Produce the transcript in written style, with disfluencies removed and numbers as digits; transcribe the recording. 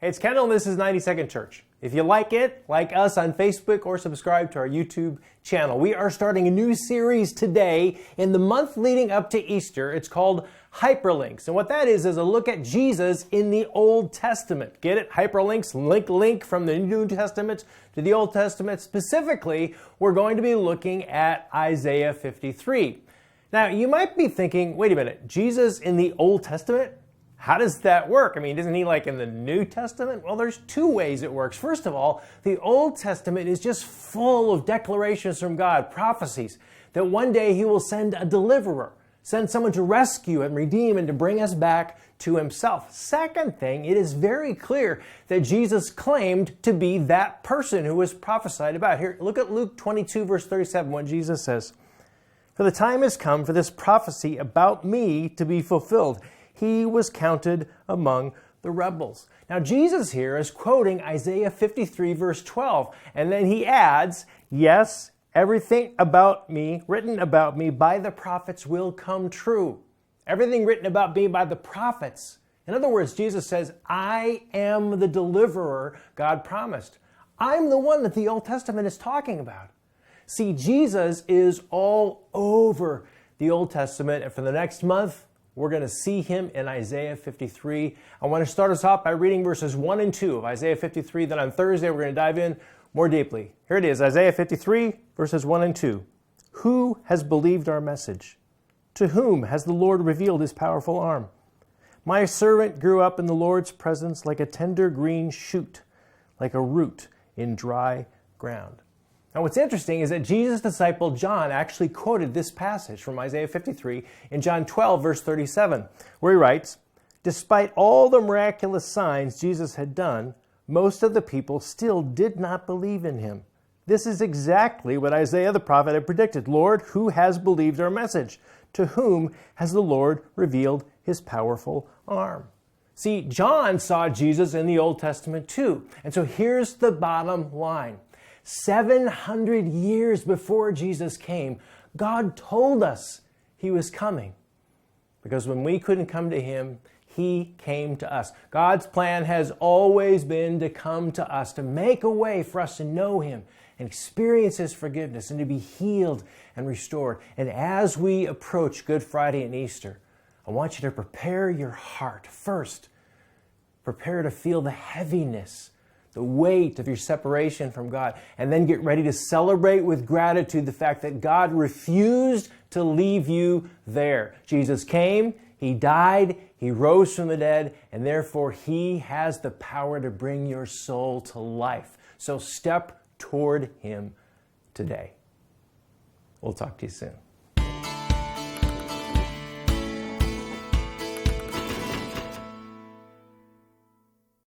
Hey, it's Kendall and this is 90 Church. If you like it, like us on Facebook or subscribe to our YouTube channel. We are starting a new series today in the month leading up to Easter. It's called Hyperlinks. And what that is a look at Jesus in the Old Testament. Get it? Hyperlinks, link from the New Testament to the Old Testament. Specifically, we're going to be looking at Isaiah 53. Now, you might be thinking, wait a minute, Jesus in the Old Testament? How does that work? I mean, isn't he like in the New Testament? Well, there's two ways it works. First of all, the Old Testament is just full of declarations from God, prophecies, that one day he will send a deliverer, send someone to rescue and redeem and to bring us back to himself. Second thing, it is very clear that Jesus claimed to be that person who was prophesied about. Here, look at Luke 22, verse 37, what Jesus says. For the time has come for this prophecy about me to be fulfilled. He was counted among the rebels. Now, Jesus here is quoting Isaiah 53, verse 12, and then he adds, yes, everything about me, written about me by the prophets will come true. Everything written about me by the prophets. In other words, Jesus says, I am the deliverer God promised. I'm the one that the Old Testament is talking about. See, Jesus is all over the Old Testament, and for the next month, we're going to see him in Isaiah 53. I want to start us off by reading verses 1 and 2 of Isaiah 53. Then on Thursday, we're going to dive in more deeply. Here it is, Isaiah 53, verses 1 and 2. Who has believed our message? To whom has the Lord revealed his powerful arm? My servant grew up in the Lord's presence like a tender green shoot, like a root in dry ground. Now, what's interesting is that Jesus' disciple John actually quoted this passage from Isaiah 53 in John 12, verse 37, where he writes, despite all the miraculous signs Jesus had done, most of the people still did not believe in him. This is exactly what Isaiah the prophet had predicted. Lord, who has believed our message? To whom has the Lord revealed his powerful arm? See, John saw Jesus in the Old Testament too. And so here's the bottom line. 700 years before Jesus came, God told us he was coming. Because when we couldn't come to him, he came to us. God's plan has always been to come to us, to make a way for us to know him and experience his forgiveness and to be healed and restored. And as we approach Good Friday and Easter, I want you to prepare your heart first. Prepare to feel the heaviness, the weight of your separation from God, and then get ready to celebrate with gratitude the fact that God refused to leave you there. Jesus came, he died, he rose from the dead, and therefore he has the power to bring your soul to life. So step toward him today. We'll talk to you soon.